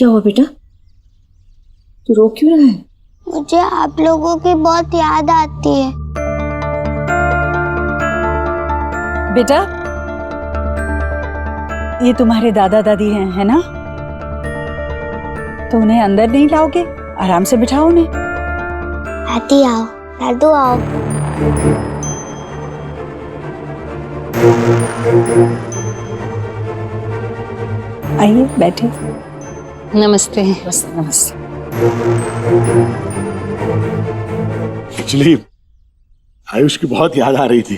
क्या हुआ बेटा, तू रो क्यों रहा है? मुझे आप लोगों की बहुत याद आती है। बेटा, ये तुम्हारे दादा दादी हैं, है ना? तो उन्हें अंदर नहीं लाओगे? आराम से बिठाओ उन्हें। दादी आओ, दादू आओ। आइए बैठे। नमस्ते। नमस्ते। एक्चुअली आयुष की बहुत याद आ रही थी।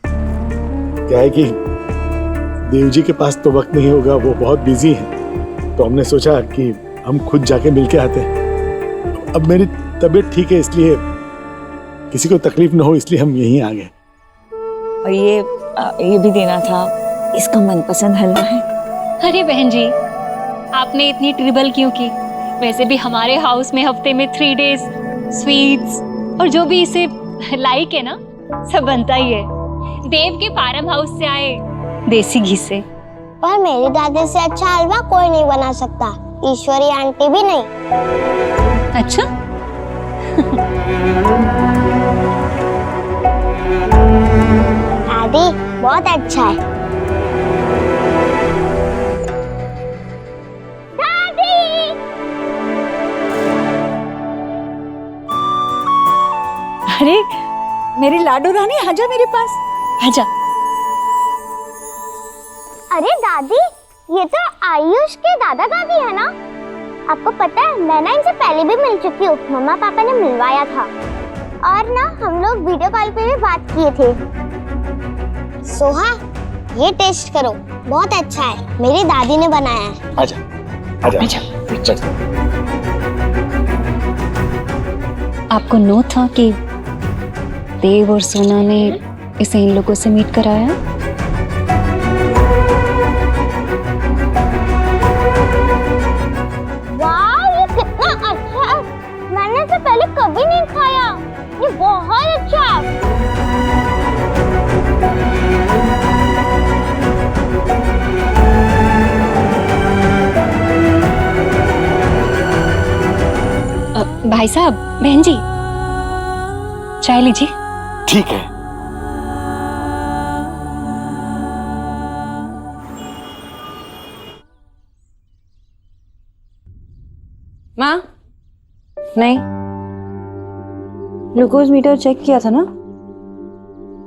क्या है कि देव जी के पास तो वक्त नहीं होगा, वो बहुत बिजी हैं, तो हमने सोचा कि हम खुद जाके मिलके आते हैं। अब मेरी तबीयत ठीक है, इसलिए किसी को तकलीफ ना हो इसलिए हम यहीं आ गए। और ये भी देना था, इसका मनपसंद हलवा है। अरे बहन जी, आपने इतनी ट्रिबल क्यों की? वैसे भी हमारे हाउस में हफ्ते में 3 डेज स्वीट्स और जो भी इसे लाइक है ना, सब बनता ही है। देव के फार्म हाउस से आए देसी घी से। पर मेरी दादी से अच्छा हलवा कोई नहीं बना सकता, ईश्वरी आंटी भी नहीं। अच्छा। दादी बहुत अच्छा है। दादी! अरे मेरी लाडो रानी, आजा मेरे पास, आजा। अरे दादी, ये तो आयुष के दादा दादी है ना? आपको पता है, मैं ना इनसे पहले भी मिल चुकी हूँ, मम्मा पापा ने मिलवाया था और ना हम लोग वीडियो कॉल पे भी बात किए थे। सोहा, ये टेस्ट करो, बहुत अच्छा है, मेरी दादी ने बनाया है। आजा, आजा, आजा। आपको नो था कि देव और सोना ने इसे इन लोगों से मीट कराया? वाह, ये कितना अच्छा है, मैंने इसे पहले कभी नहीं खाया, ये बहुत अच्छा है। भाई साहब, बहन जी, चाय लीजिए। ठीक है। माँ, नहीं, ग्लूकोज मीटर चेक किया था ना?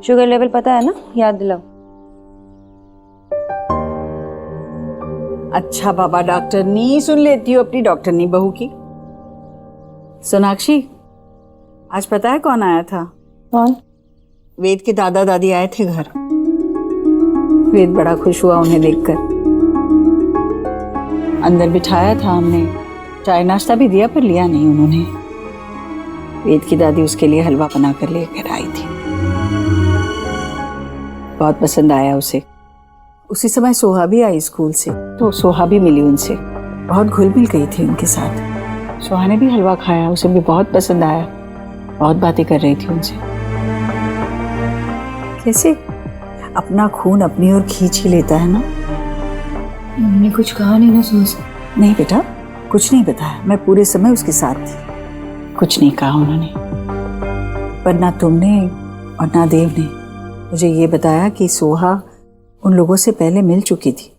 शुगर लेवल पता है ना? याद दिलाओ। अच्छा बाबा, डॉक्टरनी सुन लेती हो अपनी डॉक्टरनी बहू की। सोनाक्षी, आज पता है कौन आया था? कौन? वेद के दादा दादी आए थे घर। वेद बड़ा खुश हुआ उन्हें देखकर। अंदर बिठाया था हमने, चाय नाश्ता भी दिया, पर लिया नहीं उन्होंने। वेद की दादी उसके लिए हलवा बना कर लेकर आई थी। बहुत पसंद आया उसे। उसी समय सोहा भी आई स्कूल से, तो सोहा भी मिली उनसे, बहुत घुल मिल गई थी उनके साथ। सोहा ने भी हलवा खाया, उसे भी बहुत पसंद आया, बहुत बातें कर रही थी उनसे। कैसे अपना खून अपनी ओर खींच ही लेता है ना। उन्होंने कुछ कहा नहीं ना सुन? नहीं बेटा, कुछ नहीं बताया, मैं पूरे समय उसके साथ थी, कुछ नहीं कहा उन्होंने। पर ना तुमने और ना देव ने मुझे ये बताया कि सोहा उन लोगों से पहले मिल चुकी थी।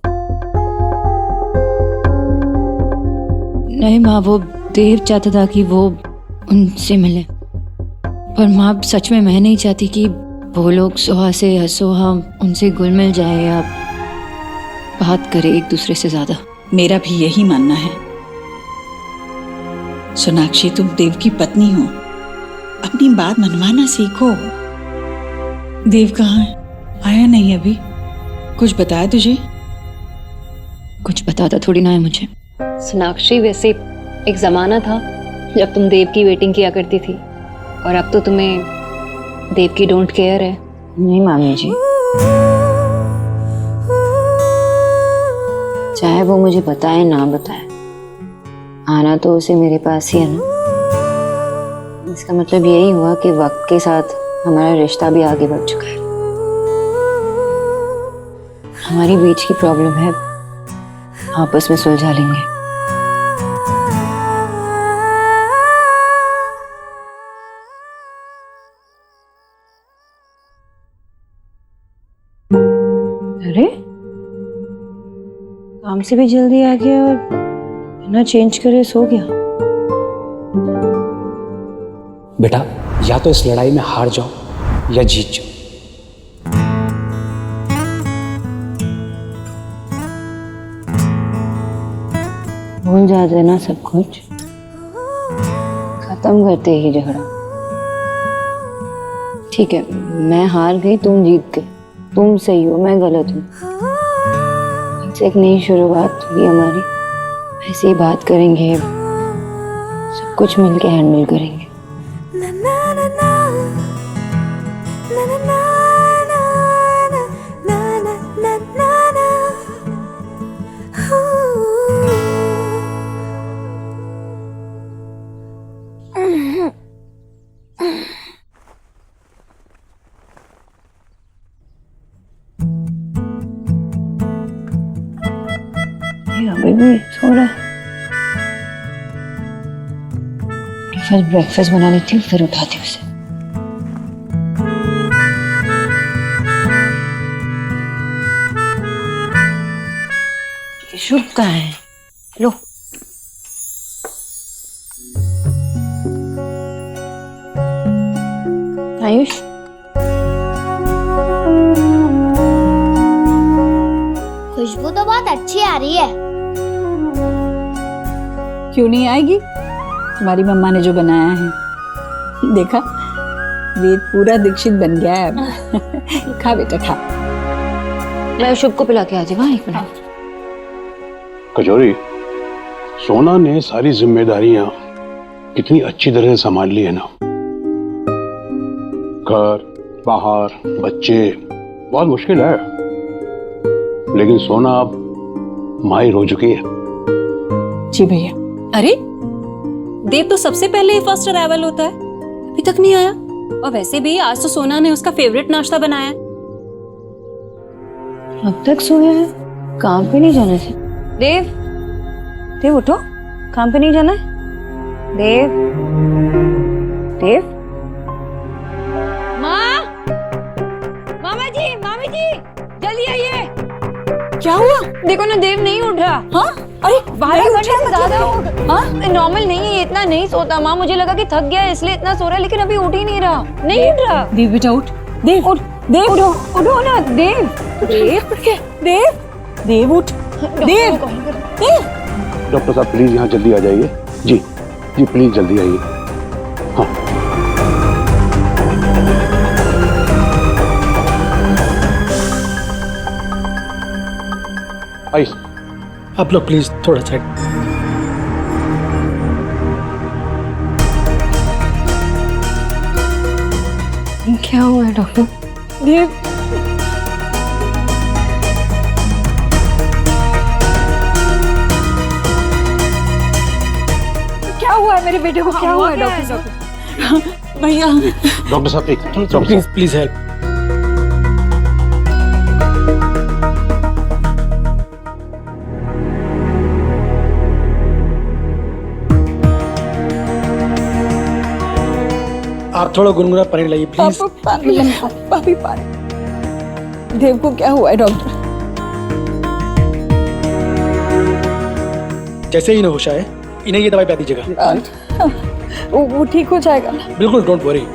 नहीं माँ, वो देव चाहता था कि वो उनसे मिले, पर माँ सच में मैं नहीं चाहती कि वो लोग सोहा से सोहा उनसे घुल मिल जाए या बात करे एक दूसरे से ज्यादा। मेरा भी यही मानना है। सोनाक्षी, तुम देव की पत्नी हो, अपनी बात मनवाना सीखो। देव कहाँ है? आया नहीं अभी? कुछ बताया तुझे? कुछ बताता थोड़ी ना है मुझे। सोनाक्षी, वैसे एक जमाना था जब तुम देव की वेटिंग किया करती थी, और अब तो तुम्हें देव की डोंट केयर है। नहीं मामी जी, चाहे वो मुझे बताए ना बताए, आना तो उसे मेरे पास ही है ना। इसका मतलब यही हुआ कि वक्त के साथ हमारा रिश्ता भी आगे बढ़ चुका है। हमारी बीच की प्रॉब्लम है, आपस में सुलझा लेंगे। काम से भी जल्दी आ गया और बिना चेंज करे सो गया। बेटा या तो इस लड़ाई में हार जाओ या जीत जाओ। भूल जाते ना सब कुछ, खत्म करते ही झगड़ा। ठीक है, मैं हार गई, तुम जीत गए, तुम सही हो, मैं गलत हूँ। से एक नई शुरुआत हुई हमारी, ऐसे ही बात करेंगे, सब कुछ मिलके हैंडल करेंगे। अभी भी सो रहा है। फर्स्ट ब्रेकफास्ट बना लेती हूँ, फिर उठाती हूँ उसे। शुभ कहाँ है? लो। आयुष, खुशबू तो बहुत अच्छी आ रही है। क्यों नहीं आएगी? तुम्हारी मम्मा ने जो बनाया है, देखा वेद पूरा दीक्षित बन गया है अब। खा बेटा खा। मैं शुभ को पिला के आ जाऊँ। एक मिनट। कचौरी, सोना ने सारी जिम्मेदारियां कितनी अच्छी तरह से संभाल ली है ना। घर, बाहर, बच्चे, बहुत मुश्किल है, लेकिन सोना अब माहिर हो चुकी है। जी भैया। अरे देव तो सबसे पहले ही फर्स्ट अराइवल होता है, अभी तक नहीं आया। और वैसे भी आज तो सोना ने उसका फेवरेट नाश्ता बनाया है। अब तक सोया है, काम पे नहीं जाना है। देव, देव उठो, काम पे नहीं जाना है। देव, देव। मामा जी, जल्दी आइए। क्या हुआ? देखो ना, देव नहीं उठ रहा। हाँ? अरे 12 घंटे से ज्यादा हो गए। हाँ? नॉर्मल नहीं है, ये इतना नहीं सोता। माँ, मुझे लगा कि थक गया है इसलिए इतना सो रहा है, लेकिन अभी उठ ही नहीं रहा। नहीं उठ रहा। देव बेटा उठ। देव उठ, देव उठो, उठो ना। देव, देव, देव, देव उठ। देव, देव। डॉक्टर साहब प्लीज यहाँ जल्दी आ जाइए। जी जी प्लीज जल्दी आइए। हाँ आइए। आप लोग प्लीज थोड़ा साइड। क्या हुआ है डॉक्टर? देव, क्या हुआ है मेरे बेटे को? क्या हुआ है डॉक्टर साहब? भैया डॉक्टर साहब एक डॉक्टर प्लीज साहब, प्लीज हेल्प। आप थोड़ा गुनगुना पानी लाइए प्लीज। पापी पानी। देव को क्या हुआ है डॉक्टर? जैसे ही इन्हें होश आए, इन्हें ये दवाई पिला दीजिएगा। वो ठीक हो जाएगा। बिल्कुल, डोंट वरी।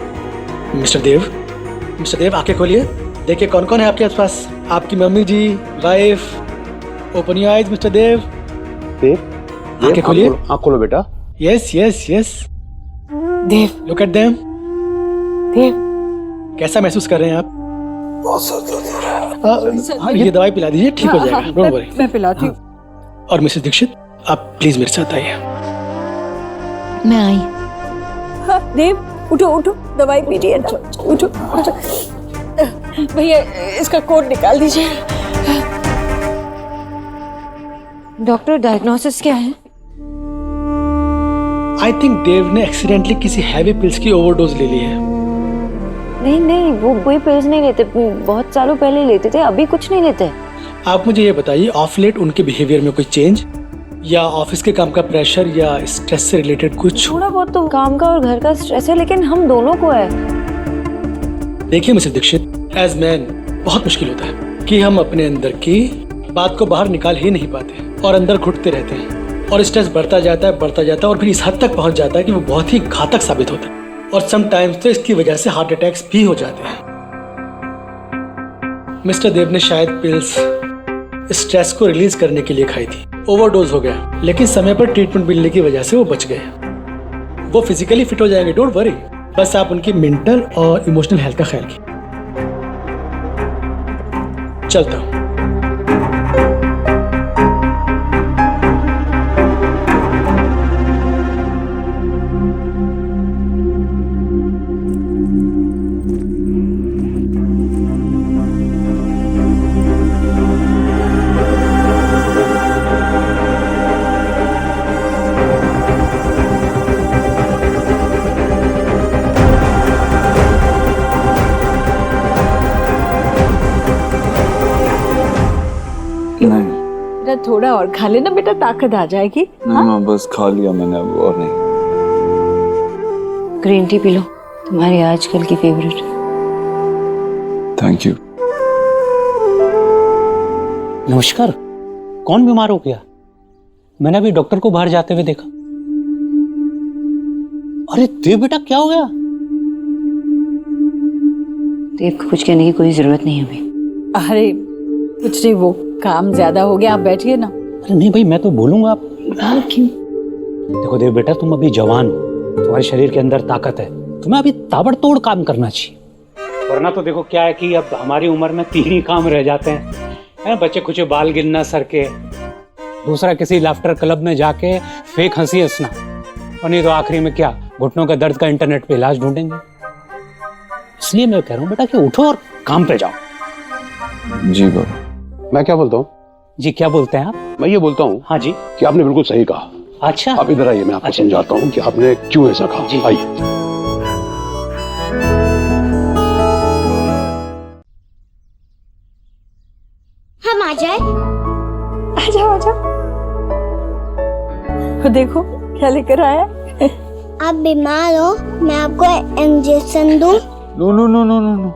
मिस्टर देव आंखें खोलिए, देखिए कौन कौन है आपके आसपास। आपकी mummy ji, wife. Open your eyes mister Dev. आंखें खोलिए। आँख खोलो बेटा। Yes yes yes. Dev, look at them. Dev कैसा महसूस कर रहे हैं आप? बहुत दर्द। हाँ, ये दवाई पिला दीजिए, ठीक हो जाएगा, डोंट वरी। मैं पिलाती हूँ। और मिसेस दीक्षित, आप प्लीज मेरे साथ आइए। मैं आई। हाँ, देव उठो उठो, दवाई पीजिए ना। उठो उठो। भैया इसका कोट निकाल दीजिए। डॉक्टर, डायग्नोसिस क्या है? आई थिंक देव ने एक्सीडेंटली किसी हैवी पिल्स की ओवरडोज ले ली है। नहीं, वो कोई पिल्स नहीं लेते, बहुत सालों पहले लेते थे, अभी कुछ नहीं लेते। आप मुझे ये बताइए, ऑफ लेट उनके बिहेवियर में कोई चेंज, या ऑफिस के काम का प्रेशर, या स्ट्रेस से रिलेटेड कुछ? थोड़ा बहुत तो काम का और घर का स्ट्रेस है, लेकिन हम दोनों को है। देखिए मिसेस दीक्षित, एज मैन बहुत मुश्किल होता है कि हम अपने अंदर की बात को बाहर निकाल ही नहीं पाते और अंदर घुटते रहते हैं और स्ट्रेस बढ़ता जाता है और फिर इस हद तक पहुंच जाता है कि वो बहुत ही घातक साबित होता है और समटाइम्स तो इसकी वजह से हार्ट अटैक्स भी हो जाते हैं। मिस्टर देव ने शायद पिल्स स्ट्रेस को रिलीज करने के लिए खाई थी, ओवरडोज हो गया, लेकिन समय पर ट्रीटमेंट मिलने की वजह से वो बच गए। वो फिजिकली फिट हो जाएंगे, डोंट वरी, बस आप उनकी मेंटल और इमोशनल हेल्थ का ख्याल कीजिए। चलता हूँ। बेटा थोड़ा और खा लेना बेटा, ताकत आ जाएगी। नहीं माँ, बस खा लिया मैंने, अब और नहीं। ग्रीन टी पी लो, तुम्हारी आजकल की फेवरेट। Thank you. नमस्कार, कौन बीमार हो गया? मैंने अभी डॉक्टर को बाहर जाते हुए देखा। अरे देव बेटा, क्या हो गया? देव को कुछ कहने की कोई जरूरत नहीं है अभी। अरे कुछ नहीं, वो काम ज्यादा हो गया, आप बैठिए ना। अरे नहीं भाई, मैं तो बोलूंगा। आप क्यों? देखो देव बेटा, तुम अभी जवान हो, तुम्हारे शरीर के अंदर ताकत है, तुम्हें अभी ताबड़तोड़ काम करना चाहिए। वरना तो देखो क्या है कि अब हमारी उम्र में 3 ही काम रह जाते हैं, बच्चे कुछ बाल गिनना सर के, दूसरा किसी लाफ्टर क्लब में जाके फेक हंसी हंसना, और नहीं तो आखिरी में क्या, घुटनों का दर्द का इंटरनेट पे इलाज ढूंढेंगे। इसलिए मैं कह रहा हूँ बेटा कि उठो और काम पे जाओ। जी बाबा। मैं क्या बोलता हूँ? जी क्या बोलते हैं आप? मैं ये बोलता हूँ हाँ जी। कि आपने बिल्कुल सही कहा। अच्छा, आप इधर आइए, मैं आपको समझाता हूँ कि आपने क्यों ऐसा कहा। जी। आइए। हम आ जाए। आ जाओ आ जाओ। देखो क्या लेकर आया। आप बीमार हो, मैं आपको इंजेक्शन दूं? No no no no no no.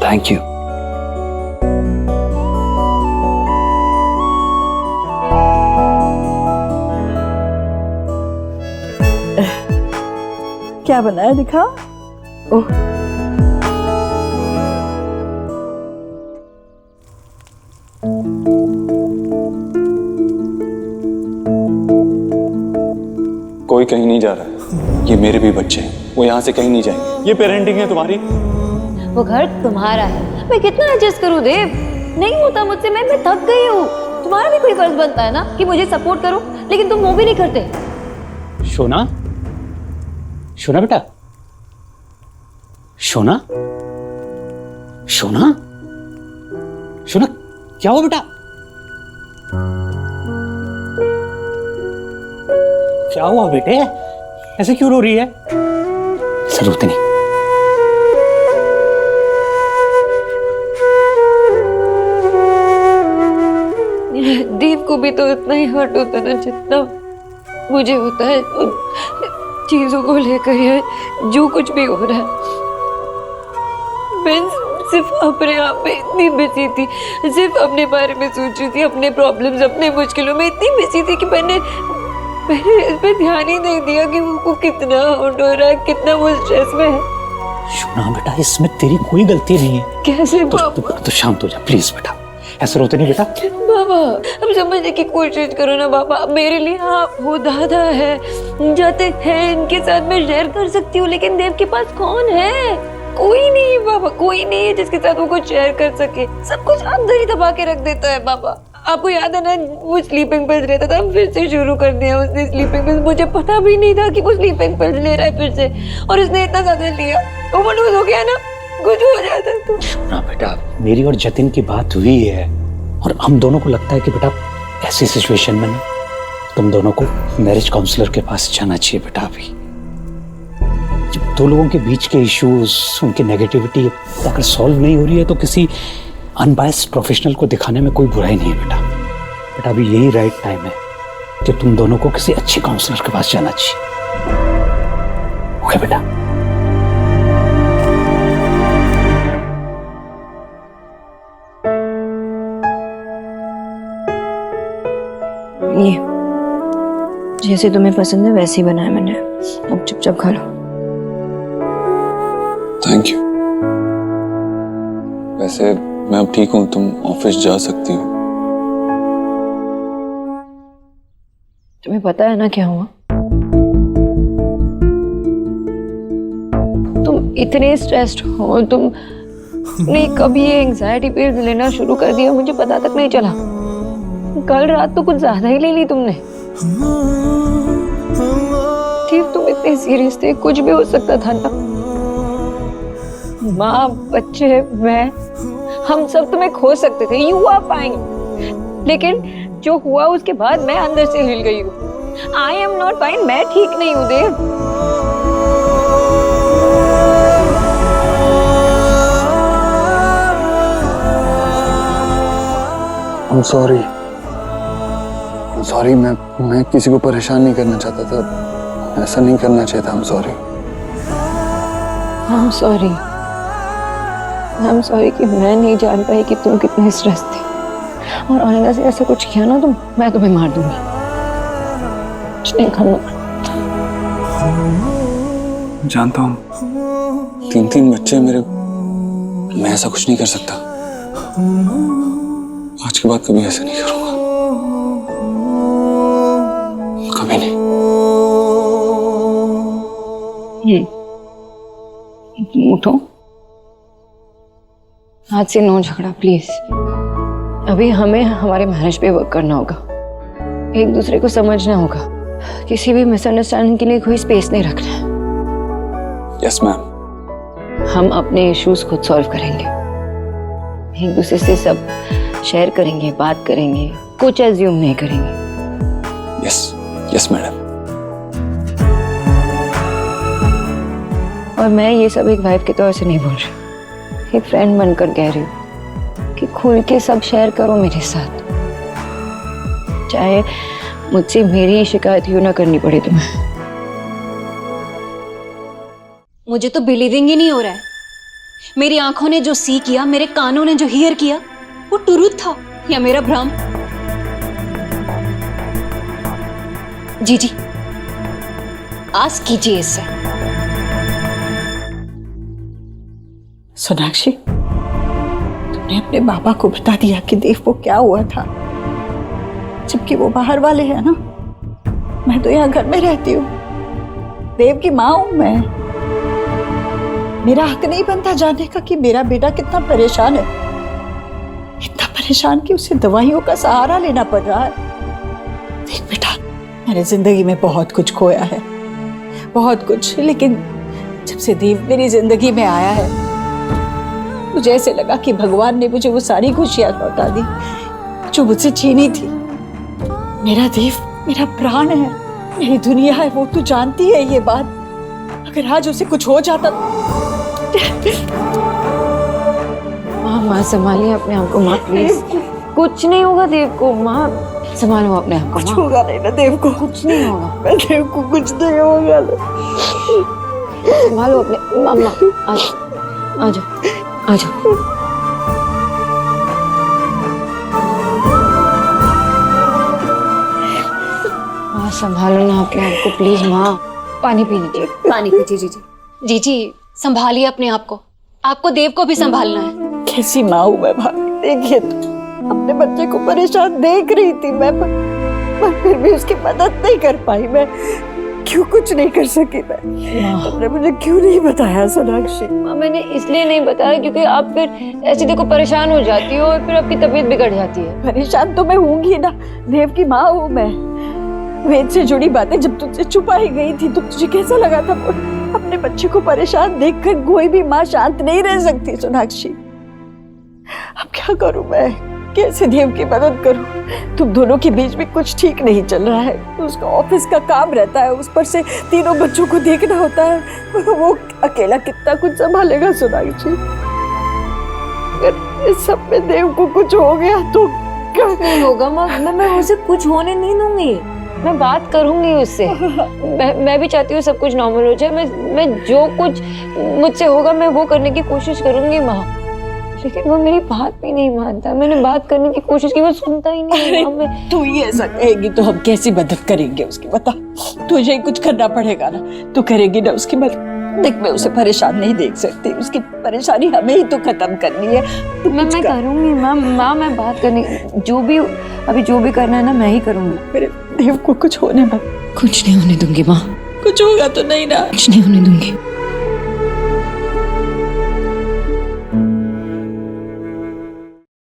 Thank you. क्या बनाया दिखाओ। ओह कोई कहीं नहीं जा रहा है, ये मेरे भी बच्चे हैं, वो यहाँ से कहीं नहीं जाएंगे। ये पेरेंटिंग है तुम्हारी। वो घर तुम्हारा है, मैं कितना एडजस्ट करूं देव, नहीं होता मुझसे, मैं थक गई हूँ। तुम्हारा भी कोई फर्ज बनता है ना कि मुझे सपोर्ट करो, लेकिन तुम वो भी नहीं करते। शोना, शोना बेटा, शोना, शोना, शोना, क्या हुआ बेटा? क्या हुआ बेटे, ऐसे क्यों रो रही है? जरूरत नहीं। देव को भी तो इतना ही हर्ट होता है जितना मुझे होता है उन चीजों को लेकर, या जो कुछ भी हो रहा है। मैं सिर्फ अपने आप में इतनी बिजी थी, सिर्फ अपने बारे में सोच रही थी, अपने प्रॉब्लम्स, अपने मुश्किलों में इतनी बिजी थी कि मैंने इस पे ध्यान ही नहीं दिया कि वो कितना हर्ट हो रहा है, कितना वो स्ट्रेस में है। शोना बेटा, इसमें तेरी कोई गलती नहीं है। कैसे तो शांत हो जा प्लीज बेटा, ऐसे रोते नहीं बेटा। बाबा अब समझने की कोशिश करो ना बाबा, मेरे लिए आप वो दादा है, जाते हैं इनके साथ मैं शेयर कर सकती हूँ, लेकिन देव के पास कौन है? कोई नहीं है बाबा, कोई नहीं है जिसके साथ वो कुछ शेयर कर सके। सब कुछ अंदर ही दबा के रख देता है बाबा। आपको याद है ना, वो स्लीपिंग पिल्स लेता था, फिर से शुरू कर दिया उसने स्लीपिंग पिल्स। मुझे पता भी नहीं था कि वो स्लीपिंग पिल्स ले रहा है फिर से, और उसने इतना ज्यादा लिया, ओवरडोज हो गया ना, कुछ हो जाता तो। शोना बेटा, मेरी और जतिन की बात हुई है, और हम दोनों को लगता है कि बेटा ऐसी सिचुएशन में ना तुम दोनों को मैरिज काउंसलर के पास जाना चाहिए बेटा। अभी जब दो लोगों के बीच के इश्यूज, उनकी नेगेटिविटी अगर सॉल्व नहीं हो रही है तो किसी अनबायस्ड प्रोफेशनल को दिखाने में कोई बुराई नहीं है बेटा। बेटा अभी यही राइट टाइम है कि तुम दोनों को किसी अच्छे काउंसलर के पास जाना चाहिए। ओके बेटा। ये जैसे तुम्हें पसंद है वैसे ही बनाया मैंने, अब चुपचाप खा लो। Thank you. वैसे मैं अब ठीक हूँ, तुम ऑफिस जा सकती हो। तुम्हें पता है ना क्या हुआ? तुम इतने स्ट्रेस्ड हो, तुमने कभी ये एंजाइटी पिल्स लेना शुरू कर दिया, मुझे पता तक नहीं चला। कल रात तो कुछ ज्यादा ही ले ली तुमने। ठीक, तुम इतने सीरियस थे, कुछ भी हो सकता था ना। माँ, बच्चे, मैं, हम सब तुम्हें खो सकते थे। You are fine. लेकिन जो हुआ उसके बाद मैं अंदर से हिल गई हूँ। आई एम नॉट फाइन, मैं ठीक नहीं हूँ देव। I'm sorry. I'm sorry, मैं किसी को परेशान नहीं करना चाहता था, ऐसा नहीं करना चाहिए था। I'm sorry. I'm sorry. I'm sorry कि मैं नहीं जान पाई कि तुम कितने स्ट्रेस थे, और आइंदा से ऐसा कुछ किया ना तुम, मैं तुम्हें मार दूंगी। कुछ नहीं करना। जानता हूँ 3 बच्चे मेरे, मैं ऐसा कुछ नहीं कर सकता। आज के बाद कभी ऐसा नहीं करूंगा, कभी नहीं। उठो, आज से नो झगड़ा प्लीज। अभी हमें हमारे मैरिज पे वर्क करना होगा, एक दूसरे को समझना होगा, किसी भी मिसअंडरस्टैंडिंग के लिए कोई स्पेस नहीं रखना है। Yes ma'am. हम अपने इश्यूज खुद सॉल्व करेंगे, एक दूसरे से सब शेयर करेंगे, बात करेंगे, कुछ एज्यूम नहीं करेंगे। Yes yes madam. और मैं ये सब एक वाइफ के तौर से नहीं बोल रही, एक फ्रेंड बनकर कह रही हूँ कि खुल के सब शेयर करो मेरे साथ, चाहे मुझसे मेरी शिकायत यूं ना करनी पड़े तुम्हें। मुझे तो बिलीविंग ही नहीं हो रहा है। मेरी आंखों ने जो सी किया, मेरे कानों ने जो हियर किया, वो ट्रूथ था या मेरा भ्रम? जी आज कीजिए इससे। सोनाक्षी, तुमने अपने बाबा को बता दिया कि देव को क्या हुआ था, जबकि वो बाहर वाले हैं ना। मैं तो यहाँ घर में रहती हूँ, देव की माँ हूं मैं। मेरा हक नहीं बनता जानने का कि मेरा बेटा कितना परेशान है, इतना परेशान कि उसे दवाइयों का सहारा लेना पड़ रहा है। देख बेटा, मैंने जिंदगी में बहुत कुछ खोया है, बहुत कुछ, लेकिन जब से देव मेरी जिंदगी में आया है, मुझे ऐसे लगा कि भगवान ने मुझे वो सारी खुशियां लौटा दी जो मुझसे छीनी थी। मेरा देव मेरा प्राण है, मेरी दुनिया है, वो तू जानती है ये बात। अगर आज उसे कुछ हो जाता। माँ संभालिए अपने आप को माँ प्लीज। कुछ नहीं होगा देव को, माँ संभालो अपने आप को। कुछ होगा नहीं ना देव को, कुछ नहीं होगा। मैं देव को कुछ नहीं होगा ना। संभालो अपने। मामा आ जाओ, आ जाओ। माँ संभालो ना अपने आप को प्लीज। माँ पानी पी लीजिए, पानी पीजिए। जी संभालिए अपने आप को, आपको देव को भी संभालना है। कैसी माँ हूँ मैं भाभी, देखिए तो अपने बच्चे को परेशान देख रही थी मैं, पर फिर भी उसकी मदद नहीं कर पाई। मैं क्यों कुछ नहीं कर सकी मैं? तुमने मुझे क्यों नहीं बताया सोनाक्षी? माँ मैंने इसलिए नहीं बताया क्योंकि आप फिर ऐसे देखो परेशान हो जाती हो और फिर आपकी तबीयत बिगड़ जाती है। परेशान तो मैं होंगी ना, देव की माँ हूँ मैं। वेद से जुड़ी बातें जब तुझसे छुपाई गई थी तो तुझे कैसा लगा था? अपने बच्चे को परेशान देखकर कोई भी माँ शांत नहीं रह सकती सोनाक्षी। अब क्या करूं मैं, कैसे देव की मदद करूं? तुम दोनों के बीच में कुछ ठीक नहीं चल रहा है। उसका ऑफिस का काम रहता है, उस पर से 3 बच्चों को देखना होता है, वो अकेला कितना कुछ संभालेगा सोनाक्षी? अगर इस सब में देव को कुछ हो गया तो क्या? नहीं होगा माँ, मैं उसे कुछ होने नहीं दूंगी। मैं बात करूंगी उससे। मैं भी चाहती हूँ सब कुछ नॉर्मल हो जाए। मैं जो कुछ मुझसे होगा मैं वो करने की कोशिश करूंगी माँ, लेकिन वो मेरी बात भी नहीं मानता। मैंने बात करने की कोशिश की, वो सुनता ही नहीं है। मैं तू ही ऐसा कहेगी तो हम कैसी मदद करेंगे उसकी, बता। तुझे ही कुछ करना पड़ेगा ना, तू करेगी ना उसकी मदद। देख मैं उसे परेशान नहीं देख सकती, उसकी परेशानी हमें ही तो खत्म करनी है। मैं करूंगी माँ, मैं बात करने जो भी करना है ना मैं ही करूंगी। मेरे देव को कुछ होने मत। कुछ नहीं होने दूंगी माँ, कुछ होगा तो नहीं ना? कुछ नहीं होने दूंगी।